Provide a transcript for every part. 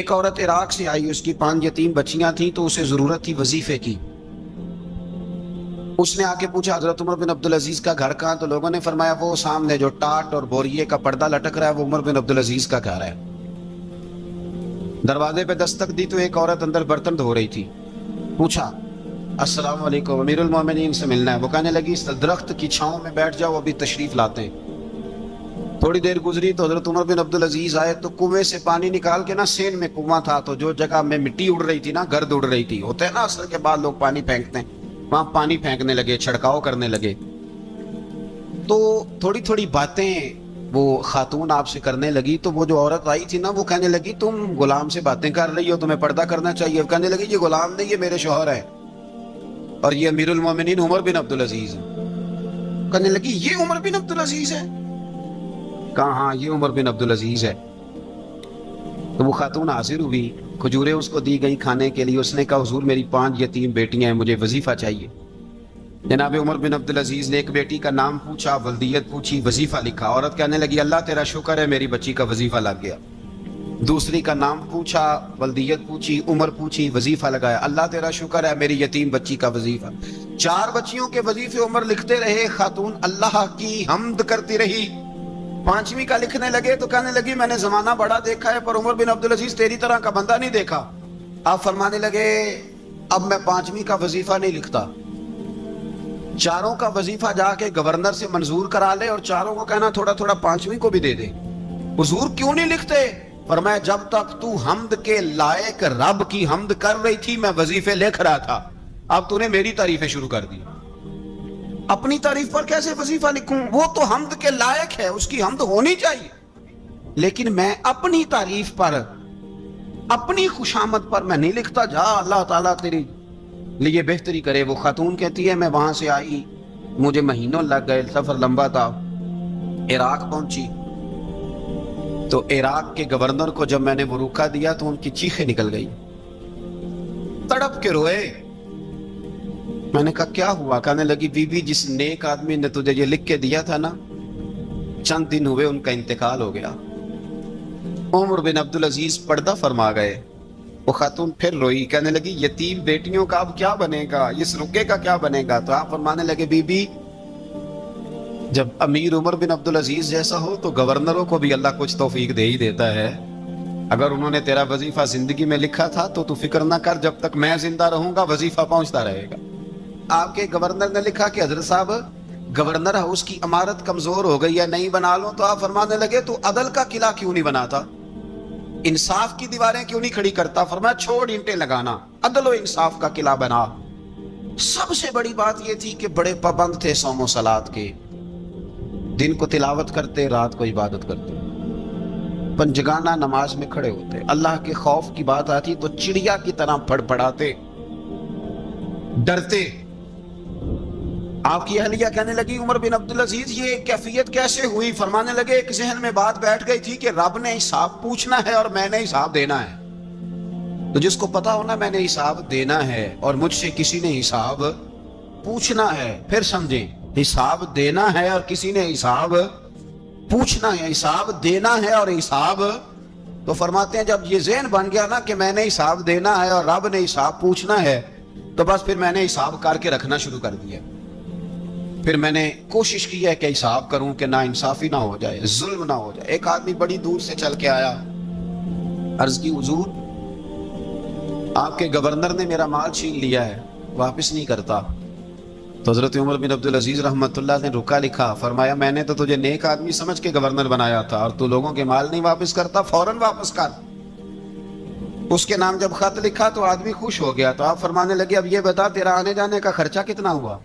ایک عورت عراق سے آئی، اس کی 5 یتیم بچیاں تھیں تو اسے ضرورت تھی وظیفے کی۔ اس نے آ کے پوچھا حضرت عمر بن عبدالعزیز کا گھر کہاں؟ تو لوگوں نے فرمایا وہ سامنے جو ٹاٹ اور بوریے کا پردہ لٹک رہا ہے وہ عمر بن عبدالعزیز کا گھر ہے۔ دروازے پہ دستک دی تو ایک عورت اندر برتن دھو رہی تھی۔ پوچھا السلام علیکم، امیر المومنین سے ملنا ہے۔ وہ کہنے لگی اس درخت کی چھاؤں میں بیٹھ جاؤ، ابھی تشریف لاتے ہیں۔ تھوڑی دیر گزری تو حضرت عمر بن عبدالعزیز آئے تو کنویں سے پانی نکال کے نا، سین میں کنواں تھا تو جو جگہ میں مٹی اڑ رہی تھی نا، گرد اڑ رہی تھی، ہوتے ہیں نا عصر کے بعد لوگ پانی پھینکتے ہیں، وہاں پانی پھینکنے لگے، چھڑکاؤ کرنے لگے۔ تو تھوڑی تھوڑی باتیں وہ خاتون آپ سے کرنے لگی تو وہ جو عورت آئی تھی نا وہ کہنے لگی تم غلام سے باتیں کر رہی ہو، تمہیں پردہ کرنا چاہیے۔ کہنے لگی یہ غلام نہیں، یہ میرے شوہر ہے اور یہ امیر المومنین عمر بن عبدالعزیز ہے۔ کہنے لگی یہ عمر بن عبدالعزیز ہے؟ کہا ہاں یہ عمر بن عبدالعزیز ہے۔ تو وہ خاتون حاضر ہوئی، کھجوریں اس کو دی گئی کھانے کے لیے۔ اس نے کہا حضور میری 5 یتیم بیٹیاں ہیں، مجھے وظیفہ چاہیے۔ جناب عمر بن عبدالعزیز نے ایک بیٹی کا نام پوچھا، ولدیت پوچھی، وظیفہ لکھا۔ عورت کہنے لگی اللہ تیرا شکر ہے میری بچی کا وظیفہ لگ گیا۔ دوسری کا نام پوچھا، ولدیت پوچھی، عمر پوچھی، وظیفہ لگایا۔ اللہ تیرا شکر ہے میری یتیم بچی کا وظیفہ۔ 4 بچیوں کے وظیفے عمر لکھتے رہے، خاتون اللہ کی حمد کرتی رہی۔ 5ویں کا لکھنے لگے تو کہنے لگی میں نے زمانہ بڑا دیکھا ہے پر عمر بن عبدالعزیز تیری طرح کا بندہ نہیں دیکھا۔ آپ فرمانے لگے اب میں 5ویں کا وظیفہ نہیں لکھتا، 4 کا وظیفہ جا کے گورنر سے منظور کرا لے اور 4 کو کہنا تھوڑا تھوڑا 5ویں کو بھی دے دے۔ حضور کیوں نہیں لکھتے؟ فرمایا جب تک تو حمد کے لائق رب کی حمد کر رہی تھی میں وظیفے لکھ رہا تھا، اب تو نے میری تعریفیں شروع کر دی، اپنی تعریف پر کیسے وظیفہ لکھوں؟ وہ تو حمد کے لائق ہے، اس کی حمد ہونی چاہیے، لیکن میں اپنی تعریف پر، اپنی خوشامد پر میں نہیں لکھتا۔ جا اللہ تعالیٰ تیری لیے بہتری کرے۔ وہ خاتون کہتی ہے میں وہاں سے آئی، مجھے مہینوں لگ گئے، سفر لمبا تھا، عراق پہنچی تو عراق کے گورنر کو جب میں نے وہ روکا دیا تو ان کی چیخیں نکل گئی، تڑپ کے روئے۔ میں نے کہا کیا ہوا؟ کہنے لگی بی بی جس نیک آدمی نے تجھے یہ لکھ کے دیا تھا نا، چند دن ہوئے ان کا انتقال ہو گیا۔ عمر بن عبدالعزیز پردہ فرما گئے۔ وہ خاتون پھر روئی، کہنے لگی یتیم بیٹیوں کا اب کیا بنے گا، اس رکے کا کیا بنے گا؟ تو آپ فرمانے لگے بی بی جب امیر عمر بن عبدالعزیز جیسا ہو تو گورنروں کو بھی اللہ کچھ توفیق دے ہی دیتا ہے۔ اگر انہوں نے تیرا وظیفہ زندگی میں لکھا تھا تو فکر نہ کر، جب تک میں زندہ رہوں گا وظیفہ پہنچتا رہے گا۔ آپ کے گورنر نے لکھا کہ حضرت صاحب گورنر ہاؤس کی عمارت کمزور ہو گئی ہے، نہیں بنا لوں، تو آپ فرمانے لگے تو عدل کا قلعہ کیوں نہیں بناتا، انصاف کی دیواریں کیوں نہیں کھڑی کرتا؟ فرمایا چھوڑ اینٹیں لگانا، عدل و انصاف کا قلعہ بنا۔ سب سے بڑی بات یہ تھی کہ بڑے پابند تھے صوم و صلات کے، دن کو تلاوت کرتے، رات کو عبادت کرتے، پنجگانہ نماز میں کھڑے ہوتے، اللہ کے خوف کی بات آتی تو چڑیا کی طرح پھڑ پڑاتے، ڈرتے۔ آپ کی اہلیہ کہنے لگی عمر بن عبدالعزیز یہ کیفیت کیسے ہوئی؟ فرمانے لگے ایک ذہن میں بات بیٹھ گئی تھی کہ رب نے حساب پوچھنا ہے اور میں نے حساب دینا ہے، تو جس کو پتا ہونا میں نے حساب دینا ہے اور مجھ سے کسی نے حساب پوچھنا ہے، پھر سمجھیں، حساب دینا ہے اور کسی نے حساب پوچھنا ہے، حساب دینا ہے اور حساب، تو فرماتے ہیں جب یہ ذہن بن گیا نا کہ میں نے حساب دینا ہے اور رب نے حساب پوچھنا ہے تو بس پھر میں نے حساب کر کے رکھنا شروع کر دیا۔ پھر میں نے کوشش کی ہے کہ حساب کروں کہ نا انصافی نہ ہو جائے، ظلم نہ ہو جائے۔ ایک آدمی بڑی دور سے چل کے آیا، عرض کی حضور آپ کے گورنر نے میرا مال چھین لیا ہے، واپس نہیں کرتا۔ تو حضرت عمر بن عبدالعزیز رحمۃ اللہ نے رکا لکھا، فرمایا میں نے تو تجھے نیک آدمی سمجھ کے گورنر بنایا تھا اور تو لوگوں کے مال نہیں واپس کرتا، فوراً واپس کر۔ اس کے نام جب خط لکھا تو آدمی خوش ہو گیا۔ تو آپ فرمانے لگے اب یہ بتا تیرا آنے جانے کا خرچہ کتنا ہوا؟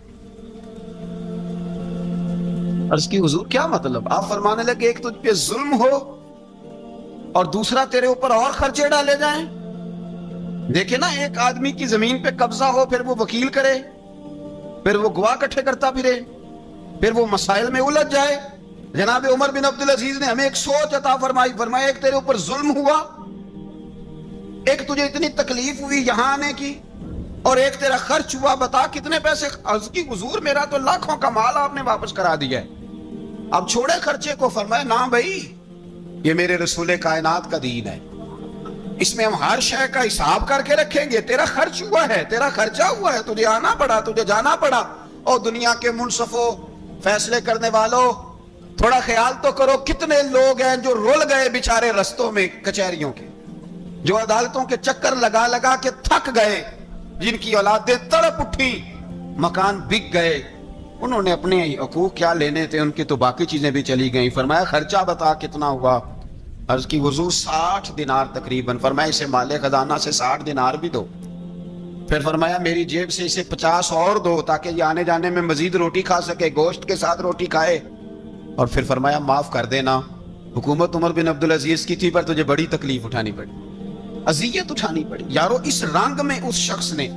عرض کی حضور کیا مطلب؟ آپ فرمانے لگے ایک تجھ پہ ظلم ہو اور دوسرا تیرے اوپر اور خرچے ڈالے جائیں۔ دیکھیں نا ایک آدمی کی زمین پہ قبضہ ہو، پھر وہ وکیل کرے، پھر وہ گواہ اکٹھے کرتا پھرے، پھر وہ مسائل میں الجھ جائے۔ جناب عمر بن عبدالعزیز نے ہمیں ایک سوچ عطا فرمائی، فرمایا ایک تیرے اوپر ظلم ہوا، ایک تجھے اتنی تکلیف ہوئی یہاں آنے کی، اور ایک تیرا خرچ ہوا، بتا کتنے پیسے؟ عرض کی حضور میرا تو لاکھوں کا مال آپ نے واپس کرا دیا ہے، اب چھوڑے خرچے کو۔ فرمایا نہ بھائی یہ میرے رسول کائنات کا دین ہے، اس میں ہم ہر شے کا حساب کر کے رکھیں گے؟ تیرا خرچ ہوا ہے، تیرا خرچہ ہوا ہے، تجھے آنا پڑا، تجھے جانا پڑا۔ اور دنیا کے منصفوں، فیصلے کرنے والوں، تھوڑا خیال تو کرو، کتنے لوگ ہیں جو رول گئے بیچارے رستوں میں کچہریوں کے، جو عدالتوں کے چکر لگا لگا کے تھک گئے، جن کی اولادیں تڑپ اٹھی، مکان بک گئے، انہوں نے اپنے حقوق کیا لینے تھے، ان کی تو باقی چیزیں بھی چلی گئیں۔ فرمایا خرچہ بتا کتنا ہوا؟ عرض کی حضور 60 دینار تقریباً۔ فرمایا اسے مال خزانہ سے 60 دینار بھی دو۔ پھر فرمایا میری جیب سے اسے 50 اور دو تاکہ یہ آنے جانے میں مزید روٹی کھا سکے، گوشت کے ساتھ روٹی کھائے۔ اور پھر فرمایا معاف کر دینا، حکومت عمر بن عبدالعزیز کی تھی پر تجھے بڑی تکلیف اٹھانی پڑی، اذیت اٹھانی پڑی۔ یارو اس رنگ میں اس شخص نے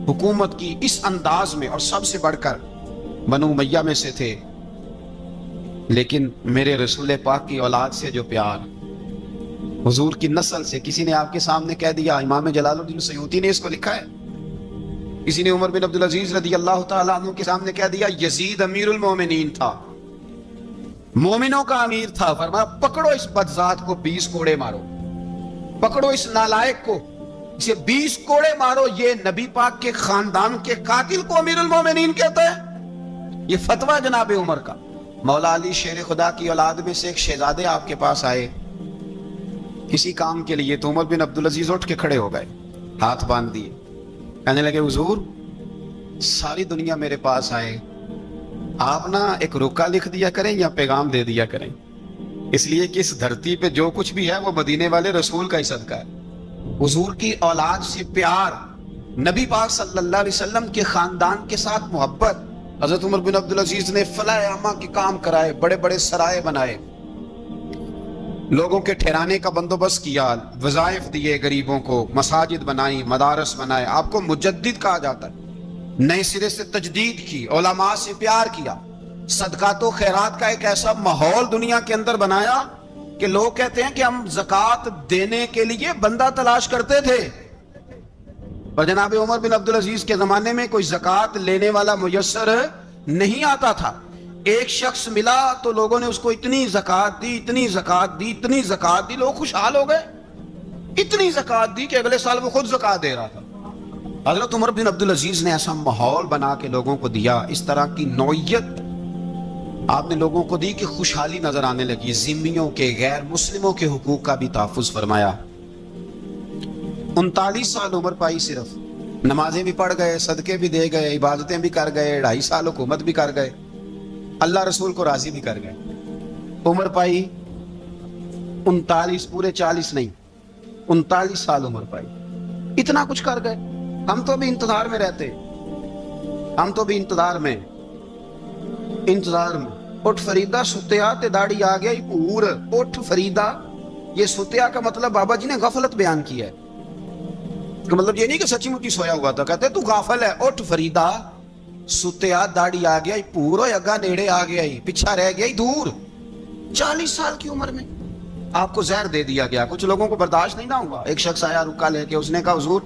حکومت کی، اس انداز میں، اور سب سے بڑھ کر بنو امیہ میں سے تھے، لیکن میرے رسول پاک کی اولاد سے جو پیار، حضور کی نسل سے، کسی نے آپ کے سامنے کہہ دیا، امام جلال الدین سیوطی نے اس کو لکھا ہے، کسی نے عمر بن عبدالعزیز رضی اللہ تعالیٰ عنہ کے سامنے کہہ دیا یزید امیر المومنین تھا، مومنوں کا امیر تھا۔ فرمایا پکڑو اس بدذات کو، 20 کوڑے مارو، پکڑو اس نالائق کو، اسے 20 کوڑے مارو۔ یہ نبی پاک کے خاندان کے قاتل کو امیر المومنین کہتا ہے؟ یہ فتویٰ جناب عمر کا۔ مولا علی شیر خدا کی اولاد میں سے ایک شہزادے آپ کے پاس آئے کسی کام کے لیے، تو عمر بن عبدالعزیز اٹھ کے کھڑے ہو گئے، ہاتھ باندھ دیے، کہنے لگے حضور ساری دنیا میرے پاس آئے، آپ نا ایک رکا لکھ دیا کریں یا پیغام دے دیا کریں، اس لیے کہ اس دھرتی پہ جو کچھ بھی ہے وہ مدینے والے رسول کا ہی صدقہ ہے۔ حضور کی اولاد سے پیار، نبی پاک صلی اللہ علیہ وسلم کے خاندان کے ساتھ محبت۔ حضرت عمر بن عبدالعزیز نے فلاح عامہ کے کام کرائے، بڑے بڑے سرائے بنائے، لوگوں کے ٹھہرانے کا بندوبست کیا، وظائف دیے غریبوں کو، مساجد بنائی، مدارس بنائے۔ آپ کو مجدد کہا جاتا ہے، نئے سرے سے تجدید کی، علماء سے پیار کیا، صدقات و خیرات کا ایک ایسا ماحول دنیا کے اندر بنایا کہ لوگ کہتے ہیں کہ ہم زکوٰۃ دینے کے لیے بندہ تلاش کرتے تھے، اور جناب عمر بن عبدالعزیز کے زمانے میں کوئی زکوٰۃ لینے والا میسر نہیں آتا تھا۔ ایک شخص ملا تو لوگوں نے اس کو اتنی زکوٰۃ دی، اتنی زکوٰۃ دی، اتنی زکوٰۃ دی، لوگ خوشحال ہو گئے، اتنی زکوٰۃ دی کہ اگلے سال وہ خود زکوٰۃ دے رہا تھا۔ حضرت عمر بن عبدالعزیز نے ایسا ماحول بنا کے لوگوں کو دیا، اس طرح کی نوعیت آپ نے لوگوں کو دی کہ خوشحالی نظر آنے لگی۔ ذمیوں کے، غیر مسلموں کے حقوق کا بھی تحفظ فرمایا۔ 39 سال عمر پائی، صرف نمازیں بھی پڑھ گئے، صدقے بھی دے گئے، عبادتیں بھی کر گئے، 2.5 سال حکومت بھی کر گئے، اللہ رسول کو راضی بھی کر گئے۔ عمر پائی 39، پورے 40 نہیں، 39 سال عمر پائی، اتنا کچھ کر گئے۔ ہم تو بھی انتظار میں رہتے، ہم تو بھی انتظار میں۔ اٹھ فریدہ ستیا تے داڑھی آ گیا پور۔ اٹھ فریدہ، یہ ستیا کا مطلب بابا جی نے غفلت بیان کیا ہے، کہ مطلب یہ نہیں کہ سچی مچی سویا ہوا تھا، کہتے تو غافل ہے۔ اٹھ فریدہ ستیا داڑھی آ گیا پور، اگا نیڑے آ گیا پیچھا رہ گیا دور۔ 40 سال کی عمر میں آپ کو زہر دے دیا گیا۔ کچھ لوگوں کو برداشت نہیں نہ ہوا، ایک شخص آیا رکا لے کے، اس نے کہا حضور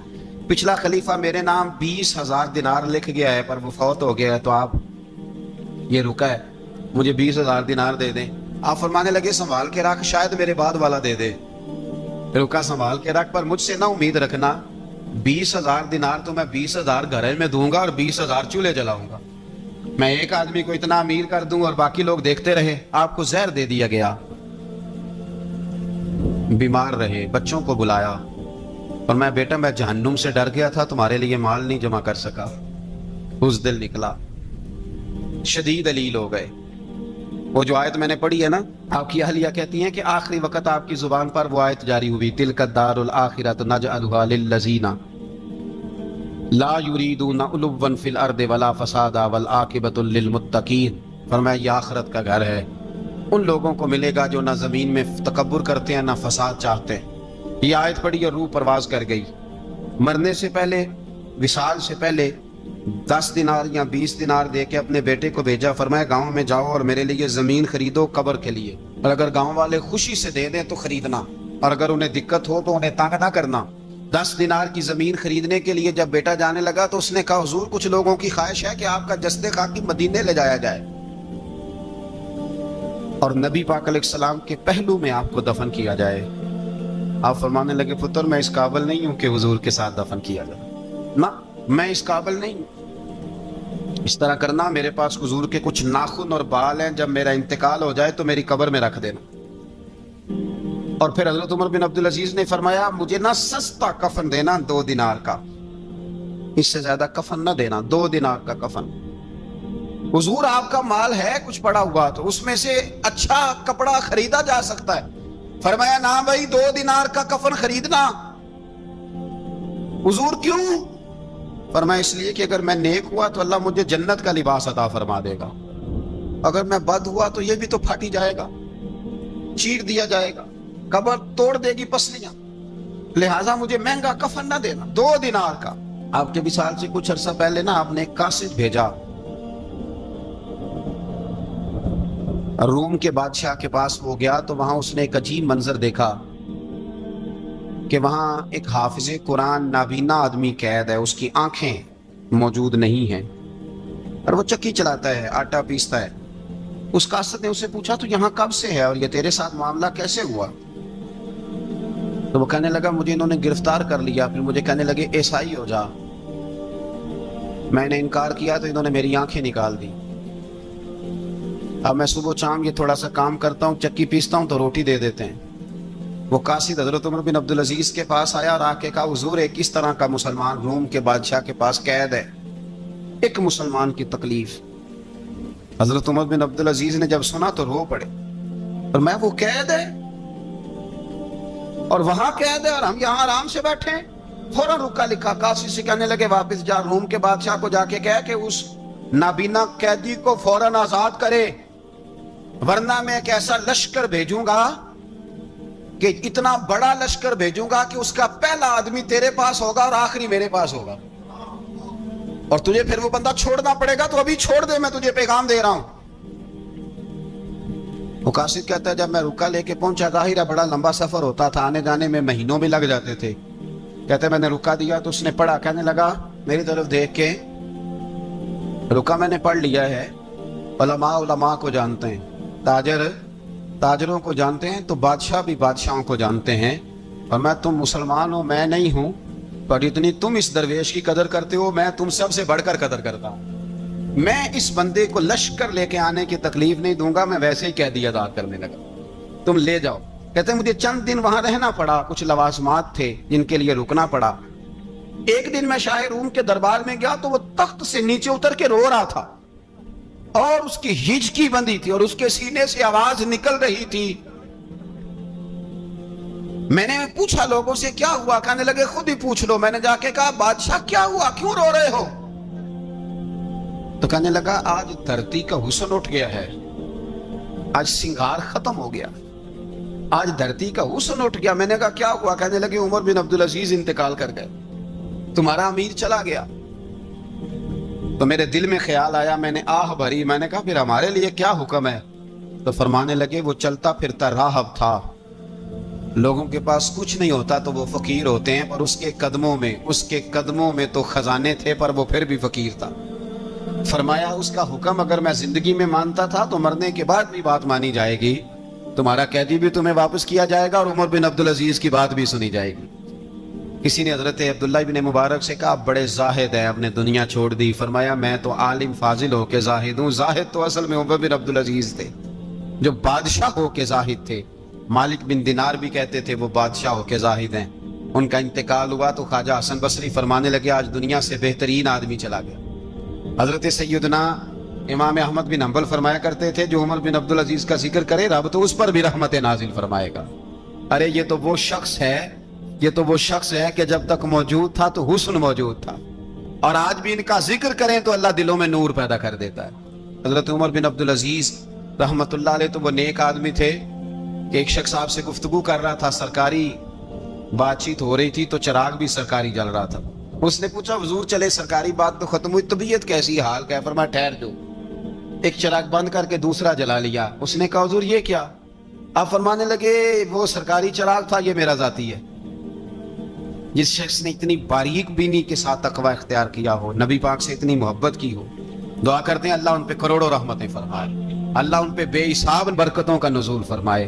پچھلا خلیفہ میرے نام 20,000 دینار لکھ گیا ہے پر وہ فوت ہو گیا ہے، تو آپ یہ رکا ہے مجھے 20,000 دینار دے دیں۔ آپ فرمانے لگے سنبھال کے رکھ، شاید میرے بعد والا دے دے۔ رکا سنبھال کے رکھ، پر مجھ سے نہ امید رکھنا 20,000 دینار تو میں 20,000 گھر میں دوں گا اور 20,000 چولہے جلاؤں گا، میں ایک آدمی کو اتنا امیر کر دوں اور باقی لوگ دیکھتے رہے۔ آپ کو زہر دے دیا گیا، بیمار رہے، بچوں کو بلایا اور میں بیٹا میں جہنم سے ڈر گیا تھا، تمہارے لیے مال نہیں جمع کر سکا۔ اس دل نکلا، شدید علیل ہو گئے۔ وہ جو آیت میں نے پڑھی ہے نا، آپ کی اہلیہ کہتی ہیں کہ آخری وقت آپ کی زبان پر وہ آیت جاری ہوئی، تلک الدار الآخرۃ نجعلھا للذین لا یریدون علوا فی الارض ولا فسادا والعاقبۃ للمتقین۔ فرمایا یہ آخرت کا گھر ہے، ان لوگوں کو ملے گا جو نہ زمین میں تکبر کرتے ہیں نہ فساد چاہتے ہیں۔ یہ آیت پڑھی اور روح پرواز کر گئی۔ مرنے سے پہلے، وصال سے پہلے 10 دینار یا 20 دینار دے کے اپنے بیٹے کو بھیجا، فرمایا گاؤں میں جاؤ اور میرے لیے زمین خریدو قبر کے لیے، اور اگر گاؤں والے خوشی سے دے دیں تو خریدنا، اور اگر انہیں دقت ہو تو انہیں تنگ نہ کرنا۔ 10 دینار کی زمین خریدنے کے لیے جب بیٹا جانے لگا تو اس نے کہا حضور کچھ لوگوں کی خواہش ہے کہ آپ کا جسد خاکی مدینے لے جایا جائے اور نبی پاک علیہ السلام کے پہلو میں آپ کو دفن کیا جائے۔ آپ فرمانے لگے پتر میں اس قابل نہیں ہوں کہ حضور کے ساتھ دفن کیا جائے، نہ میں اس قابل نہیں ہوں۔ اس طرح کرنا، میرے پاس حضور کے کچھ ناخن اور بال ہیں، جب میرا انتقال ہو جائے تو میری قبر میں رکھ دینا۔ اور پھر حضرت عمر بن عبدالعزیز نے فرمایا مجھے نہ سستا کفن دینا 2 دینار کا، اس سے زیادہ کفن نہ دینا، 2 دینار کا کفن۔ حضور آپ کا مال ہے کچھ پڑا ہوا تو اس میں سے اچھا کپڑا خریدا جا سکتا ہے۔ فرمایا نہ بھائی 2 دینار کا کفن خریدنا۔ حضور کیوں؟ فرمایا اس لیے کہ اگر میں نیک ہوا تو اللہ مجھے جنت کا لباس عطا فرما دے گا، اگر میں بد ہوا تو یہ بھی تو پھاٹی جائے گا، چیر دیا جائے گا، قبر توڑ دے گی پسلیاں، لہٰذا مجھے مہنگا کفن نہ دینا، 2 دینار کا۔ آپ کے وصال سے کچھ عرصہ پہلے نا آپ نے ایک قاصد بھیجا، روم کے بادشاہ کے پاس وہ گیا تو وہاں اس نے ایک عجیب منظر دیکھا کہ وہاں ایک حافظ قرآن نابینا آدمی قید ہے، اس کی آنکھیں موجود نہیں ہیں اور وہ چکی چلاتا ہے، آٹا پیستا ہے۔ اس قاصد نے اسے پوچھا تو یہاں کب سے ہے اور یہ تیرے ساتھ معاملہ کیسے ہوا؟ تو وہ کہنے لگا مجھے انہوں نے گرفتار کر لیا، پھر مجھے کہنے لگے عیسائی ہو جا، میں نے انکار کیا تو انہوں نے میری آنکھیں نکال دی۔ اب میں صبح شام یہ تھوڑا سا کام کرتا ہوں، چکی پیستا ہوں تو روٹی دے دیتے ہیں۔ وہ قاصد حضرت عمر بن عبدالعزیز کے پاس آیا اور آ کے کہا حضور ایک اس طرح کا مسلمان روم کے بادشاہ کے پاس قید ہے، ایک مسلمان کی تکلیف۔ حضرت عمر بن عبدالعزیز نے جب سنا تو رو پڑے، اور میں وہ قید ہے اور وہاں قید ہے اور ہم یہاں آرام سے بیٹھے ہیں۔ فوراً رکا لکھا، قاصد سے کہنے لگے واپس جا، روم کے بادشاہ کو جا کے کہہ کہ اس نابینا قیدی کو فوراً آزاد کرے، ورنہ میں ایک ایسا لشکر بھیجوں گا کہ اتنا بڑا لشکر بھیجوں گا کہ اس کا پہلا آدمی تیرے پاس ہوگا اور آخری میرے پاس ہوگا، اور تجھے پھر وہ بندہ چھوڑنا پڑے گا، تو ابھی چھوڑ دے، میں تجھے پیغام دے رہا ہوں۔ وہ قاصد کہتا ہے جب میں رکا لے کے پہنچا، ظاہر ہے بڑا لمبا سفر ہوتا تھا، آنے جانے میں مہینوں بھی لگ جاتے تھے۔ کہتے میں نے رکا دیا تو اس نے پڑھا، کہنے لگا میری طرف دیکھ کے رکا میں نے پڑھ لیا ہے، علماء علماء کو جانتے ہیں، تاجر تاجروں کو جانتے ہیں، تو بادشاہ بھی بادشاہوں کو جانتے ہیں، اور میں تم مسلمان ہو میں نہیں ہوں، پر اتنی تم اس درویش کی قدر کرتے ہو میں تم سب سے بڑھ کر قدر کرتا ہوں۔ میں اس بندے کو لشکر لے کے آنے کی تکلیف نہیں دوں گا، میں ویسے ہی قیدی آزاد کرنے لگا، تم لے جاؤ۔ کہتے ہیں مجھے چند دن وہاں رہنا پڑا، کچھ لوازمات تھے جن کے لیے رکنا پڑا۔ ایک دن میں شاہ روم کے دربار میں گیا تو وہ تخت سے نیچے اتر کے رو رہا تھا اور اس کی ہچکی بندھی تھی اور اس کے سینے سے آواز نکل رہی تھی۔ میں نے پوچھا لوگوں سے کیا ہوا؟ کہنے لگے خود ہی پوچھ لو۔ میں نے جا کے کہا بادشاہ کیا ہوا، کیوں رو رہے ہو؟ تو کہنے لگا آج دھرتی کا حسن اٹھ گیا ہے، آج سنگار ختم ہو گیا، آج دھرتی کا حسن اٹھ گیا۔ میں نے کہا کیا ہوا؟ کہنے لگے عمر بن عبدالعزیز انتقال کر گئے، تمہارا امیر چلا گیا۔ تو میرے دل میں خیال آیا، میں نے آہ بھری، میں نے کہا پھر ہمارے لیے کیا حکم ہے؟ تو فرمانے لگے وہ چلتا پھرتا راہب تھا، لوگوں کے پاس کچھ نہیں ہوتا تو وہ فقیر ہوتے ہیں، پر اس کے قدموں میں تو خزانے تھے، پر وہ پھر بھی فقیر تھا۔ فرمایا اس کا حکم اگر میں زندگی میں مانتا تھا تو مرنے کے بعد بھی بات مانی جائے گی، تمہارا قیدی بھی تمہیں واپس کیا جائے گا اور عمر بن عبدالعزیز کی بات بھی سنی جائے گی۔ کسی نے حضرت عبداللہ بن مبارک سے کہا آپ بڑے زاہد ہیں، آپ نے دنیا چھوڑ دی۔ فرمایا میں تو عالم فاضل ہو کے زاہد ہوں، زاہد تو اصل میں عمر بن عبدالعزیز تھے جو بادشاہ ہو کے زاہد تھے۔ مالک بن دینار بھی کہتے تھے وہ بادشاہ ہو کے زاہد ہیں۔ ان کا انتقال ہوا تو خواجہ حسن بصری فرمانے لگے آج دنیا سے بہترین آدمی چلا گیا۔ حضرت سیدنا امام احمد بن حنبل فرمایا کرتے تھے جو عمر بن عبدالعزیز کا ذکر کرے رب تو اس پر بھی رحمت نازل فرمائے گا۔ ارے یہ تو وہ شخص ہے کہ جب تک موجود تھا تو حسن موجود تھا، اور آج بھی ان کا ذکر کریں تو اللہ دلوں میں نور پیدا کر دیتا ہے۔ حضرت عمر بن عبدالعزیز رحمت اللہ علیہ تو وہ نیک آدمی تھے کہ ایک شخص آپ سے گفتگو کر رہا تھا، سرکاری بات چیت ہو رہی تھی تو چراغ بھی سرکاری جل رہا تھا۔ اس نے پوچھا حضور چلے سرکاری بات تو ختم ہوئی، طبیعت کیسی، حال کیا؟ فرمایا ٹھہر جو، ایک چراغ بند کر کے دوسرا جلا لیا۔ اس نے کہا حضور یہ کیا؟ آپ فرمانے لگے وہ سرکاری چراغ تھا، یہ میرا ذاتی ہے۔ جس شخص نے اتنی باریک بینی کے ساتھ تقوی اختیار کیا ہو، نبی پاک سے اتنی محبت کی ہو، دعا کرتے ہیں اللہ ان پہ کروڑوں رحمتیں فرمائے، اللہ ان پہ بے حساب برکتوں کا نزول فرمائے۔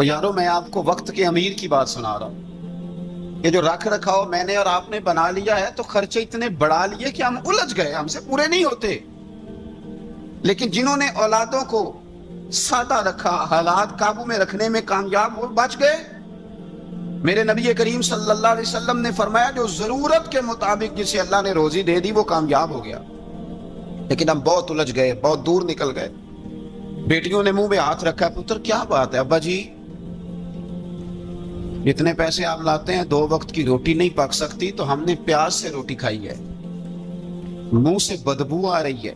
اور یارو میں آپ کو وقت کے امیر کی بات سنا رہا ہوں، یہ جو رکھ رکھاؤ میں نے اور آپ نے بنا لیا ہے تو خرچے اتنے بڑھا لیے کہ ہم الجھ گئے، ہم سے پورے نہیں ہوتے۔ لیکن جنہوں نے اولادوں کو سادہ رکھا، حالات قابو میں رکھنے میں کامیاب ہو، بچ گئے۔ میرے نبی کریم صلی اللہ علیہ وسلم نے فرمایا جو ضرورت کے مطابق جسے اللہ نے روزی دے دی وہ کامیاب ہو گیا۔ لیکن ہم بہت الجھ گئے، بہت دور نکل گئے۔ بیٹیوں نے منہ میں ہاتھ رکھا، پتر کیا بات ہے ابا جی، اتنے پیسے آپ لاتے ہیں، 2 وقت کی روٹی نہیں پک سکتی تو ہم نے پیاز سے روٹی کھائی ہے، منہ سے بدبو آ رہی ہے،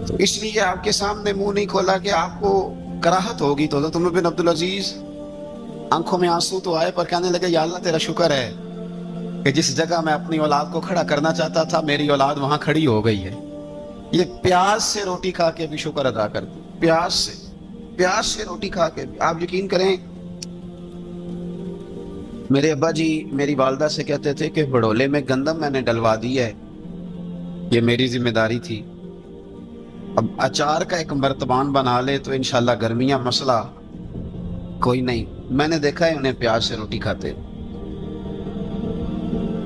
تو اس لیے آپ کے سامنے منہ نہیں کھولا کہ آپ کو کراہت ہوگی۔ تو حضرت عمر بن عبدالعزیز آنکھوں میں آنسو تو آئے پر کہنے لگے یا اللہ تیرا شکر ہے کہ جس جگہ میں اپنی اولاد کو کھڑا کرنا چاہتا تھا میری اولاد وہاں کھڑی ہو گئی ہے۔ یہ پیاز سے روٹی کھا کے بھی شکر ادا کرتے، پیاز سے روٹی کھا کے بھی۔ آپ یقین کریں میرے ابا جی میری والدہ سے کہتے تھے کہ بڑولے میں گندم میں نے ڈلوا دی ہے، یہ میری ذمہ داری تھی، اب اچار کا ایک مرتبان بنا لے تو انشاءاللہ گرمیاں مسئلہ کوئی نہیں۔ میں نے دیکھا ہے انہیں پیاز سے روٹی کھاتے،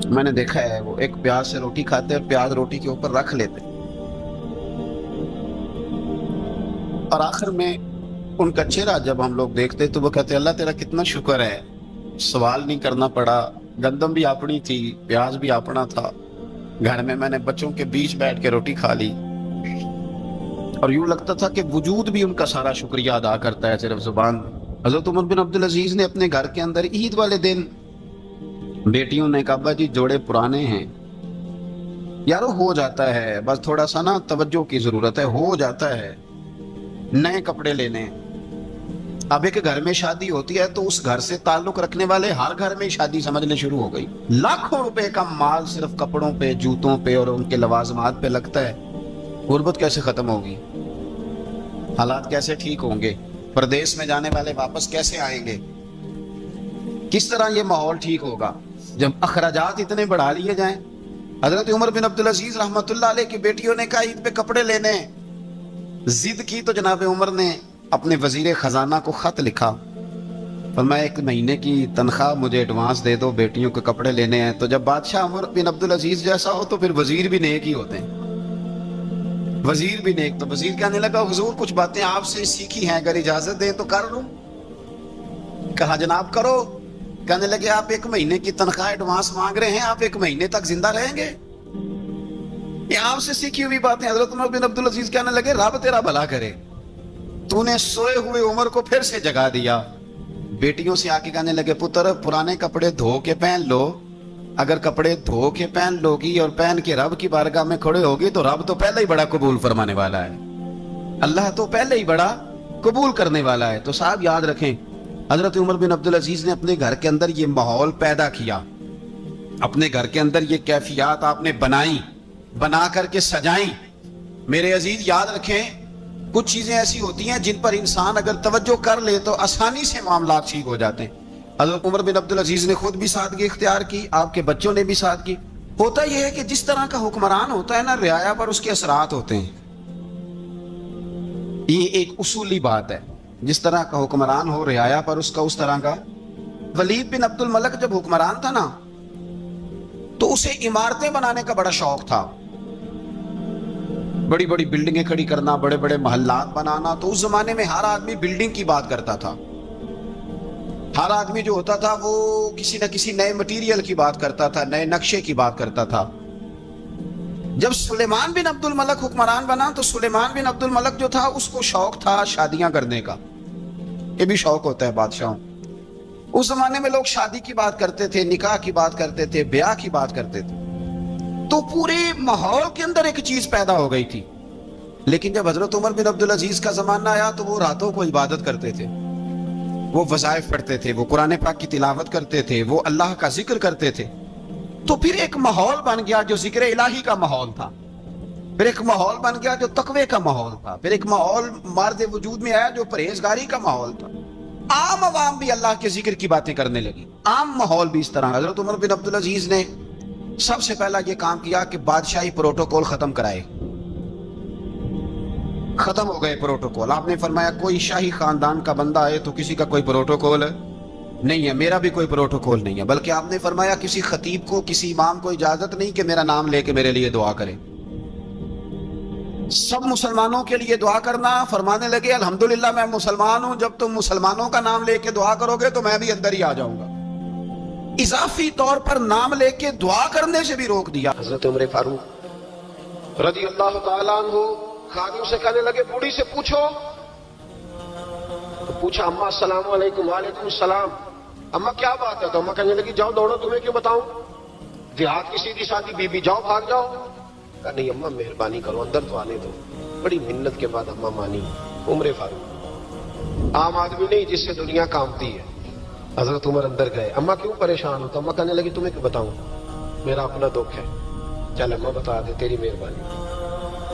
میں نے دیکھا ہے وہ ایک پیاز سے روٹی کھاتے اور پیاز روٹی کے اوپر رکھ لیتے، اور آخر میں ان کا چہرہ جب ہم لوگ دیکھتے تو وہ کہتے اللہ تیرا کتنا شکر ہے، سوال نہیں کرنا پڑا، گندم بھی اپنی تھی، پیاز بھی اپنا تھا، گھر میں نے بچوں کے بیچ بیٹھ کے روٹی کھا لی۔ اور یوں لگتا تھا کہ وجود بھی ان کا سارا شکریہ ادا کرتا ہے صرف زبان۔ حضرت عمر بن عبدالعزیز نے اپنے گھر کے اندر عید والے دن بیٹیوں نے کہا ابا جی جوڑے پرانے ہیں، یارو ہو جاتا ہے، بس تھوڑا سا نا توجہ کی ضرورت ہے، ہو جاتا ہے، نئے کپڑے لینے۔ اب ایک گھر میں شادی ہوتی ہے تو اس گھر سے تعلق رکھنے والے ہر گھر میں شادی سمجھنے شروع ہو گئی، لاکھوں روپے کا مال صرف کپڑوں پہ، جوتوں پہ اور ان کے لوازمات پہ لگتا ہے۔ غربت کیسے ختم ہوگی؟ حالات کیسے ٹھیک ہوں گے؟ پردیس میں جانے والے واپس کیسے آئیں گے؟ کس طرح یہ ماحول ٹھیک ہوگا جب اخراجات اتنے بڑھا لیے جائیں؟ حضرت عمر بن عبدالعزیز رحمۃ اللہ علیہ کی بیٹیوں نے کہا عید پہ کپڑے لینے، ضد کی تو جناب عمر نے اپنے وزیر خزانہ کو خط لکھا، فرمایا 1 مہینے کی تنخواہ مجھے ایڈوانس دے دو، بیٹیوں کے کپڑے لینے ہیں۔ تو جب بادشاہ عمر بن عبدالعزیز جیسا ہو تو پھر وزیر بھی نیک ہی ہوتے ہیں، وزیر بھی نیک۔ تو وزیر کہنے لگا حضور کچھ باتیں آپ سے سیکھی ہیں، اگر اجازت دیں تو کر لوں۔ کہا جناب کرو۔ کہنے لگے آپ 1 مہینے کی تنخواہ ایڈوانس مانگ رہے ہیں، آپ 1 مہینے تک زندہ رہیں گے؟ یہ آپ سے سیکھی ہوئی باتیں۔ حضرت عمر بن عبدالعزیز کہنے لگے رب تیرا بھلا کرے، تو نے سوئے ہوئے عمر کو پھر سے جگا دیا۔ بیٹیوں سے آ کے کہنے لگے پتر پرانے کپڑے دھو کے پہن لو، اگر کپڑے دھو کے پہن لو گی اور پہن کے رب کی بارگاہ میں کھڑے ہوگی تو رب تو پہلے ہی بڑا قبول فرمانے والا ہے، اللہ تو پہلے ہی بڑا قبول کرنے والا ہے۔ تو صاحب یاد رکھیں حضرت عمر بن عبدالعزیز نے اپنے گھر کے اندر یہ ماحول پیدا کیا، اپنے گھر کے اندر یہ کیفیات آپ نے بنائی، بنا کر کے سجائیں۔ میرے عزیز یاد رکھیں کچھ چیزیں ایسی ہوتی ہیں جن پر انسان اگر توجہ کر لے تو آسانی سے معاملات ٹھیک ہو جاتے ہیں۔ حضرت عمر بن عبدالعزیز نے خود بھی سادگی اختیار کی، آپ کے بچوں نے بھی سادگی۔ ہوتا یہ ہے کہ جس طرح کا حکمران ہوتا ہے نا، رعایا پر اس کے اثرات ہوتے ہیں، یہ ایک اصولی بات ہے، جس طرح کا حکمران ہو رعایا پر اس کا اس طرح کا۔ ولید بن عبد الملک جب حکمران تھا نا تو اسے عمارتیں بنانے کا بڑا شوق تھا، بڑی بڑی بلڈنگیں کھڑی کرنا، بڑے بڑے محلات بنانا۔ تو اس زمانے میں ہر آدمی بلڈنگ کی بات کرتا تھا، ہر آدمی جو ہوتا تھا وہ کسی نہ کسی نئے مٹیریل کی بات کرتا تھا، نئے نقشے کی بات کرتا تھا۔ جب سلیمان بن عبد الملک حکمران بنا تو سلیمان بن عبد الملک جو تھا اس کو شوق تھا شادیاں کرنے کا، یہ بھی شوق ہوتا ہے بادشاہوں۔ اس زمانے میں لوگ شادی کی بات کرتے تھے، نکاح کی بات کرتے تھے، بیاہ کی بات کرتے تھے، تو پورے ماحول کے اندر ایک چیز پیدا ہو گئی تھی۔ لیکن جب حضرت عمر بن عبدالعزیز کا زمانہ آیا تو وہ راتوں کو عبادت کرتے تھے، وہ وظائف پڑھتے تھے، وہ قرآن پاک کی تلاوت کرتے تھے، وہ اللہ کا ذکر کرتے تھے۔ تو پھر ایک ماحول بن گیا جو ذکر الہی کا ماحول تھا، پھر ایک ماحول بن گیا جو تقوی کا ماحول تھا، پھر ایک ماحول مرد وجود میں آیا جو پرہیزگاری کا ماحول تھا۔ عام عوام بھی اللہ کے ذکر کی باتیں کرنے لگی، عام ماحول بھی اس طرح۔ حضرت عمر بن عبدالعزیز نے سب سے پہلا یہ کام کیا کہ بادشاہی پروٹوکول ختم کرائے، ختم ہو گئے پروٹوکول. آپ نے فرمایا کوئی شاہی خاندان کا بندہ آئے تو کسی کا کوئی پروٹوکول نہیں ہے, میرا بھی کوئی پروٹوکول نہیں ہے, بلکہ آپ نے فرمایا کسی خطیب کو, کسی امام کو اجازت نہیں کہ میرا نام لے کے میرے لیے دعا کرے. سب مسلمانوں کے لیے دعا کرنا. فرمانے لگے الحمدللہ میں مسلمان ہوں, جب تم مسلمانوں کا نام لے کے دعا کرو گے تو میں بھی اندر ہی آ جاؤں گا. اضافی طور پر نام لے کے دعا کرنے سے بھی روک دیا. حضرت عمر فاروق رضی اللہ تعالیٰ عنہ خادم سے کہنے لگے بوڑھی سے پوچھو. تو پوچھا اماں السلام علیکم. وعلیکم السلام. اماں کیا بات ہے؟ تو اماں کہنے لگی جاؤ دوڑو, تمہیں کیوں بتاؤں, دیہات کی سیدھی سادی بی بی, جاؤ بھاگ جاؤ. کہا نہیں اماں مہربانی کرو, اندر تو آنے دو. بڑی منت کے بعد اماں مانی. عمر فاروق عام آدمی نہیں جس سے دنیا کامتی ہے. حضرت عمر اندر گئے. اماں کیوں پریشان ہو؟ تو اماں کہنے لگی تمہیں کیوں بتاؤں, میرا اپنا دکھ ہے. چل اماں بتا دے, تیری مہربانی.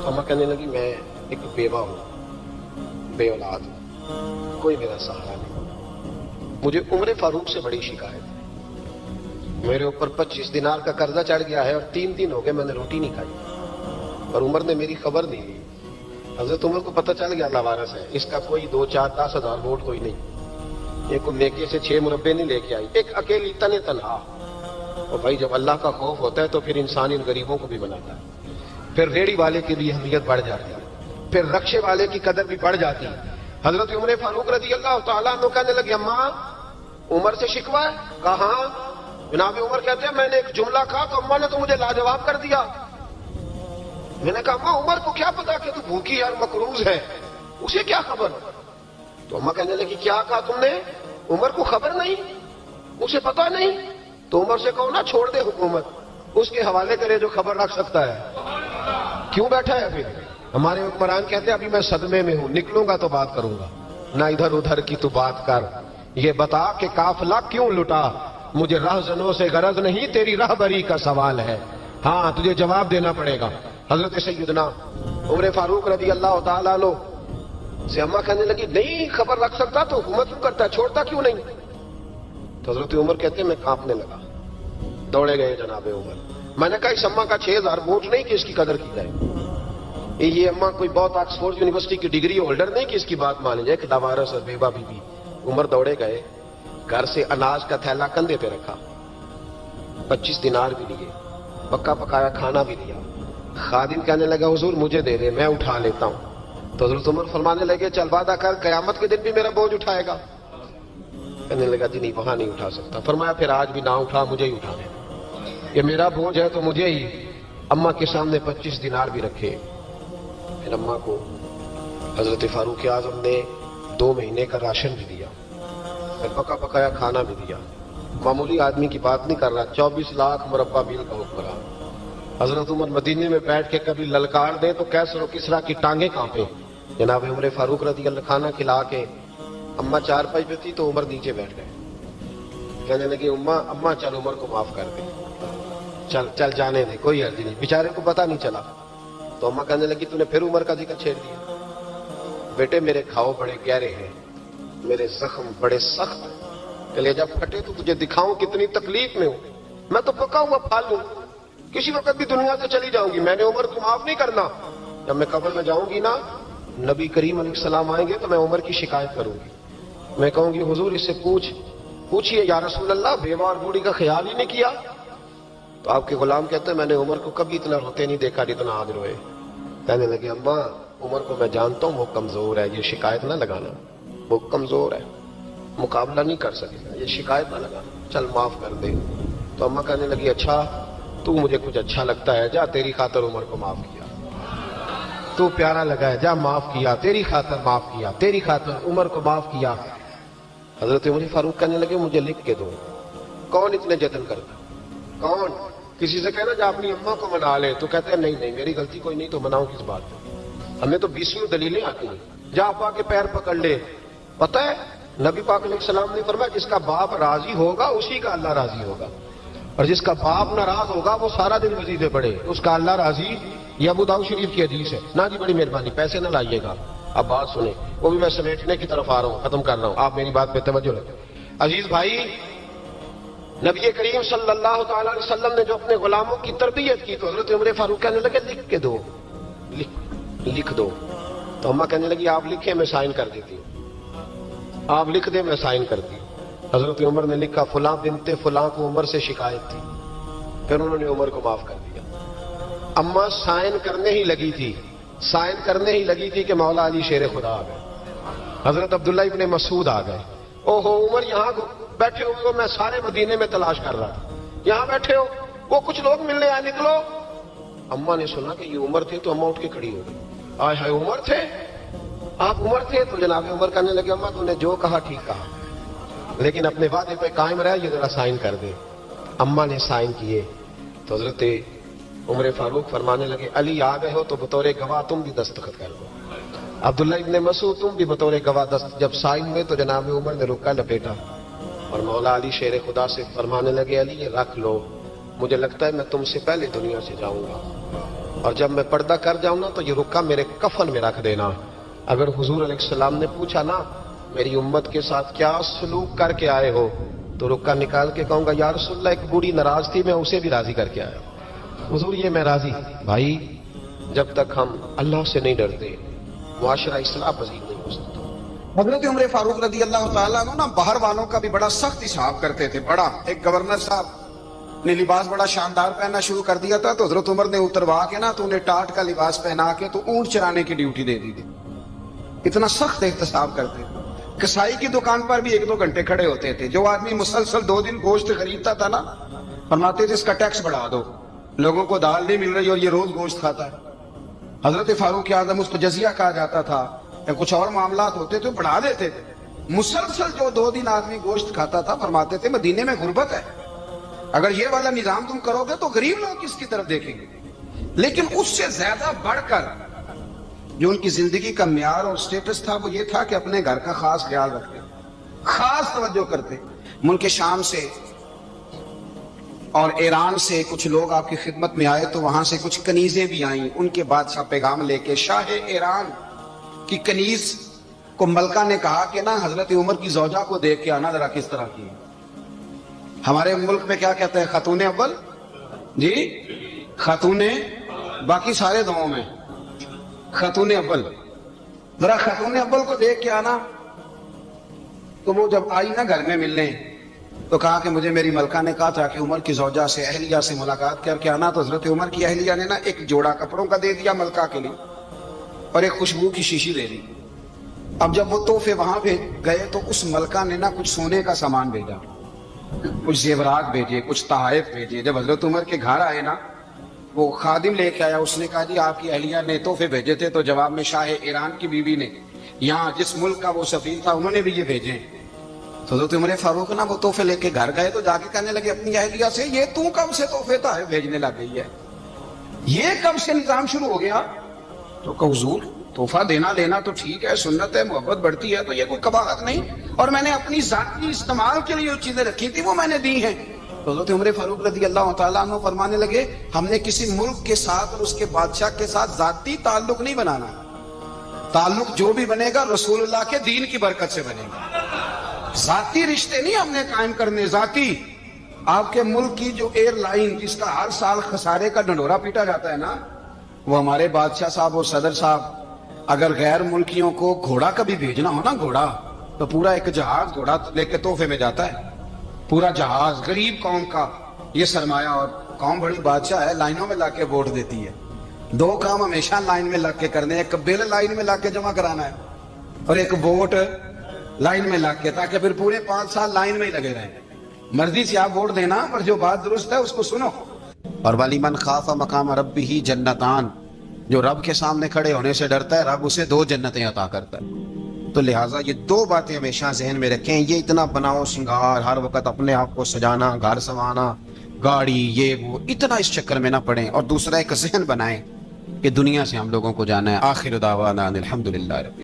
اماں کہنے لگی میں ایک بیوہ ہوں, بے اولاد, کوئی میرا سہارا نہیں. مجھے عمر فاروق سے بڑی شکایت ہے. میرے اوپر 25 دینار کا قرضہ چڑھ گیا ہے اور 3 دن ہو گئے میں نے روٹی نہیں کھائی, اور عمر نے میری خبر نہیں لی. حضرت عمر کو پتہ چل گیا لاوارث ہے, اس کا کوئی 2 4 10 ہزار ووٹ کوئی نہیں, یہ کوئی نیکی سے 6 مربے نہیں لے کے آئی, ایک اکیلی تنہا. اور بھائی جب اللہ کا خوف ہوتا ہے تو پھر انسان ان غریبوں کو بھی بناتا ہے. پھر ریڑھی والے کی بھی اہمیت بڑھ جاتی ہے, پھر رکشے والے کی قدر بھی بڑھ جاتی ہے. حضرت عمر فاروق رضی اللہ تعالیٰ عنہ کہنے لگے اماں عمر سے شکوہ ہے؟ کہاں؟ جناب عمر کہتے ہیں میں نے ایک جملہ کہا تو اماں نے تو مجھے لاجواب کر دیا. میں نے کہا اماں عمر کو کیا پتا کہ تو بھوکی اور مقروض ہے, اسے کیا خبر؟ تو اماں کہنے لگی کیا کہا تم نے؟ عمر کو خبر نہیں, اسے پتا نہیں. تو عمر سے کہو نا چھوڑ دے حکومت, اس کے حوالے کرے جو خبر رکھ سکتا ہے. کیوں بیٹھا ہے ابھی؟ ہمارے حکمران کہتے ہیں ابھی میں صدمے میں ہوں, نکلوں گا تو بات کروں گا. نہ ادھر ادھر کی تو بات کر, یہ بتا کہ قافلہ کیوں لٹا. مجھے رہزنوں سے غرض نہیں, تیری راہبری کا سوال ہے. ہاں تجھے جواب دینا پڑے گا. حضرت سیدنا عمر فاروق رضی اللہ تعالیٰ عنہ سے اماں کہنے لگی نہیں خبر رکھ سکتا تو حکومت کیوں کرتا ہے, چھوڑتا کیوں نہیں؟ تو حضرت عمر کہتے ہیں میں کانپنے لگا. دوڑے گئے جناب عمر. میں نے کہا اس اماں کا 6000 ووٹ نہیں کہ اس کی قدر کی جائے. یہ اماں کوئی بہت آکسفورڈ یونیورسٹی کی ڈگری ہولڈر نہیں کہ اس کی بات مانی جائے, کہ لاوارث اور بیوہ بی بی. عمر دوڑے گئے, گھر سے اناج کا تھیلا کندھے پہ رکھا, 25 دینار بھی لیے, پکا پکایا کھانا بھی دیا. خادم کہنے لگا حضور مجھے دے دے, میں اٹھا لیتا ہوں. تو حضرت عمر فرمانے لگے چل وعدہ کر قیامت کے دن بھی میرا بوجھ اٹھائے گا. کہنے لگا جی نہیں وہاں نہیں اٹھا سکتا. فرمایا پھر آج بھی نہ اٹھا, مجھے ہی اٹھا دے, یہ میرا بوجھ ہے تو مجھے ہی. اماں کے سامنے 25 دینار بھی رکھے. پھر اماں کو حضرت فاروق اعظم نے 2 مہینے کا راشن بھی دیا, پھر پکا پکایا کھانا بھی دیا. معمولی آدمی کی بات نہیں کر رہا, 24 لاکھ مربع میل کا حکمران. حضرت عمر مدینے میں بیٹھ کے کبھی للکار دے تو کیسر و کسرا کی ٹانگیں کانپے. جناب عمر فاروق رضی اللہ کھانا کھلا کے اماں 4 پائی پہ تھی تو عمر نیچے بیٹھ گئے. کہنے لگے اماں چل عمر کو معاف کر دے, چل چل جانے دے, کوئی حرج نہیں, بیچارے کو پتہ نہیں چلا. تو اماں کہنے لگی تو نے پھر عمر کا ذکر چھیڑ دیا. بیٹے میرے گھاؤ بڑے گہرے ہیں, میرے زخم بڑے سخت ہیں, کلیجہ پھٹے تو تجھے دکھاؤں کتنی تکلیف میں ہوں. میں تو پکا ہوا پھال ہوں, کسی وقت بھی دنیا سے چلی جاؤں گی. میں نے عمر کو معاف نہیں کرنا. جب میں قبر میں جاؤں گی نا, نبی کریم علیہ السلام آئیں گے تو میں عمر کی شکایت کروں گی. میں کہوں گی حضور اس سے پوچھئے یا رسول اللہ بیوہ اور بوڑھی کا خیال ہی نہیں کیا. تو آپ کے غلام کہتے ہیں میں نے عمر کو کبھی اتنا روتے نہیں دیکھا جتنا آج روئے. کہنے لگے اماں عمر کو میں جانتا ہوں وہ کمزور ہے, یہ شکایت نہ لگانا, وہ کمزور ہے, مقابلہ نہیں کر سکے گا, یہ شکایت نہ لگانا, چل معاف کر دے. تو اماں کہنے لگی اچھا تو مجھے کچھ اچھا لگتا ہے, جا تیری خاطر عمر کو معاف کیا. تو پیارا لگا ہے, جا معاف کیا, تیری خاطر معاف کیا, تیری خاطر عمر کو معاف کیا. حضرت عمر فاروق کہنے لگے مجھے لکھ کے دو. کون اتنے جتن کرتا, کون؟ کسی سے کہنا جا اپنی اماں کو منا لے, تو کہتے ہیں نہیں میری غلطی کوئی نہیں, تو مناؤں کس بات پہ, ہمیں تو 20 دلیلیں آتی ہیں. جا ابا کے پیر پکڑ لے. پتہ ہے نبی پاک علیہ السلام نے فرمایا جس کا باپ راضی ہوگا اسی کا اللہ راضی ہوگا, اور جس کا باپ ناراض ہوگا وہ سارا دن وظیفے پڑھے, اس کا اللہ راضی. یہ ابو داؤد شریف کی حدیث ہے. نا جی بڑی مہربانی, پیسے نہ لائیے گا. اب بات سنیں, وہ بھی میں سمیٹنے کی طرف آ رہا ہوں, ختم کر رہا ہوں, آپ میری بات پہ توجہ رکھیں. عزیز بھائی, نبی کریم صلی اللہ تعالی علیہ وسلم نے جو اپنے غلاموں کی تربیت کی تو حضرت عمر فاروق کہنے لگے لکھ کے دو, لکھ دو. تو اماں کہنے لگی آپ لکھیں میں سائن کر دیتی ہوں، آپ لکھ دیں میں سائن کرتی ہوں۔ حضرت عمر نے لکھا فلاں بنت فلاں کو عمر سے شکایت تھی، پھر انہوں نے عمر کو معاف کر دیا۔ اماں سائن کرنے ہی لگی تھی کہ مولا علی شیر خدا آ گئے، حضرت عبداللہ ابن مسعود آ گئے۔ او ہو عمر یہاں بیٹھے ہوئے ہو، میں سارے مدینے میں تلاش کر رہا تھا، یہاں بیٹھے ہو، وہ کچھ لوگ ملنے آئے، نکلو۔ اماں نے سنا کہ یہ عمر تھے تو اماں اٹھ کے کھڑی ہو گئی، آئے ہائے عمر تھے، آپ عمر تھے؟ تو جناب عمر کہنے لگے اماں تم نے جو کہا ٹھیک کہا، لیکن اپنے وعدے پہ قائم رہے، یہ ذرا سائن کر دے۔ اماں نے سائن کیے تو حضرت عمر فاروق فرمانے لگے علی آ گئے ہو تو بطور گواہ تم بھی دستخط کر دو، عبداللہ ابن مسعود تم بھی بطور گواہ جب سائن ہوئے تو جناب عمر نے رکا لپیٹا اور مولا علی شیر خدا سے فرمانے لگے علی یہ رکھ لو، مجھے لگتا ہے میں تم سے پہلے دنیا سے جاؤں گا، اور جب میں پردہ کر جاؤں نا تو یہ رکا میرے کفن میں رکھ دینا۔ اگر حضور علیہ السلام نے پوچھا نا میری امت کے ساتھ کیا سلوک کر کے آئے ہو، تو رکا نکال کے کہوں گا یا رسول اللہ ایک بوڑھی ناراض تھی میں اسے بھی راضی کر کے آیا ہوں، حضور یہ میں راضی۔ بھائی جب تک ہم اللہ سے نہیں ڈرتے معاشرہ اصلاح پذیر نہیں ہو سکتا۔ حضرت عمر فاروق رضی اللہ تعالیٰ عنہ نا باہر والوں کا بھی بڑا سخت حساب کرتے تھے، بڑا۔ ایک گورنر صاحب نے لباس بڑا شاندار پہننا شروع کر دیا تھا تو حضرت عمر نے اتروا کے نا تو انہیں ٹاٹ کا لباس پہنا کے تو اونٹ چرانے کی ڈیوٹی دے دی تھی، اتنا سخت احتساب کرتے تھے۔ کسائی کی دکان پر بھی 1-2 گھنٹے کھڑے ہوتے تھے، جو آدمی مسلسل 2 دن گوشت خریدتا تھا نا فرماتے تھے اس کا ٹیکس بڑھا دو، لوگوں کو دال نہیں مل رہی اور یہ روز گوشت کھاتا ہے۔ حضرت فاروق اعظم اس کو جزیہ کہا جاتا تھا یا کچھ اور معاملات ہوتے تھے بڑھا دیتے تھے۔ مسلسل جو 2 دن آدمی گوشت کھاتا تھا فرماتے تھے مدینے میں غربت ہے، اگر یہ والا نظام تم کرو گے تو غریب لوگ کس کی طرف دیکھیں گے۔ لیکن اس سے زیادہ بڑھ کر جو ان کی زندگی کا معیار اور سٹیٹس تھا وہ یہ تھا کہ اپنے گھر کا خاص خیال رکھتے، خاص توجہ کرتے۔ ملک شام سے اور ایران سے کچھ لوگ آپ کی خدمت میں آئے تو وہاں سے کچھ کنیزیں بھی آئیں، ان کے بادشاہ پیغام لے کے۔ شاہ ایران کی کنیز کو ملکہ نے کہا کہ نا حضرت عمر کی زوجہ کو دیکھ کے آنا ذرا کس طرح کی ہے۔ ہمارے ملک میں کیا کہتے ہیں خاتون اول، جی خاتون، باقی سارے دعوں میں خاتون اول، ذرا خاتون اول کو دیکھ کے آنا۔ تو وہ جب آئی نا گھر میں ملنے تو کہا کہ مجھے میری ملکہ نے کہا تھا کہ عمر کی زوجہ سے اہلیہ سے ملاقات کر کے آنا، تو حضرت عمر کی اہلیہ نے نا ایک جوڑا کپڑوں کا دے دیا ملکہ کے لیے اور ایک خوشبو کی شیشی دے دی۔ اب جب وہ تحفے وہاں پہ گئے تو اس ملکہ نے نا کچھ سونے کا سامان بھیجا، کچھ زیورات بھیجے، کچھ تحائف بھیجے۔ جب حضرت عمر کے گھر آئے نا وہ خادم لے کے آیا، اس نے کہا جی آپ کی اہلیہ نے تحفے بھیجے تھے، تو جواب میں شاہ ایران کی بیوی نے یہاں جس ملک کا وہ سفیر تھا انہوں نے بھی یہ بھیجے۔ تو حضرت عمر فاروق نا وہ تحفے لے کے گھر گئے تو جا کے کہنے لگے اپنی اہلیہ سے یہ تو کب سے تحفے تحائف بھیجنے لگ گئی ہے، یہ کب سے نظام شروع ہو گیا؟ تو کہ حضور تحفہ دینا لینا تو ٹھیک ہے، سنت ہے، محبت بڑھتی ہے، تو یہ کوئی قباحت نہیں، اور میں نے اپنی ذاتی استعمال کے لیے جو چیزیں رکھی تھی وہ میں نے دی ہیں۔ تو حضرت عمر فاروق رضی اللہ تعالیٰ عنہ فرمانے لگے ہم نے کسی ملک کے ساتھ اور اس کے بادشاہ کے ساتھ ذاتی تعلق نہیں بنانا، تعلق جو بھی بنے گا رسول اللہ کے دین کی برکت سے بنے گا، ذاتی رشتے نہیں ہم نے قائم کرنے۔ ذاتی آپ کے ملک کی جو ایئر لائن جس کا ہر سال خسارے کا ڈنڈورا پیٹا جاتا ہے نا، وہ ہمارے بادشاہ صاحب اور صدر صاحب اگر غیر ملکیوں کو گھوڑا کبھی بھیجنا ہو نا، گھوڑا تو پورا ایک جہاز گھوڑا لے کے تحفے میں جاتا ہے، پورا جہاز غریب قوم کا یہ سرمایہ، اور قوم بڑی بادشاہ ہے لائنوں میں لا کے ووٹ دیتی ہے۔ 2 کام ہمیشہ لائن میں لگ کے کرنے، ایک بل لائن میں لا کے جمع کرانا ہے اور ایک ووٹ لائن میں لگ کے، تاکہ پھر پورے 5 سال لائن میں ہی لگے رہیں۔ مرضی سے آپ ووٹ دینا پر جو بات درست ہے اس کو سنو۔ اور وَلِمَنْ خَافَ مَقَامَ رَبِّهِ جَنَّتَانِ، جو رب کے سامنے کھڑے ہونے سے ڈرتا ہے رب اسے 2 جنتیں عطا کرتا ہے۔ تو لہٰذا یہ 2 باتیں ہمیشہ ذہن میں رکھیں، یہ اتنا بناؤ سنگار، ہر وقت اپنے آپ کو سجانا، گھر سنوانا، گاڑی یہ وہ، اتنا اس چکر میں نہ پڑیں، اور دوسرا ایک ذہن بنائیں کہ دنیا سے ہم لوگوں کو جانا ہے۔ آخر دعوانا الحمدللہ رب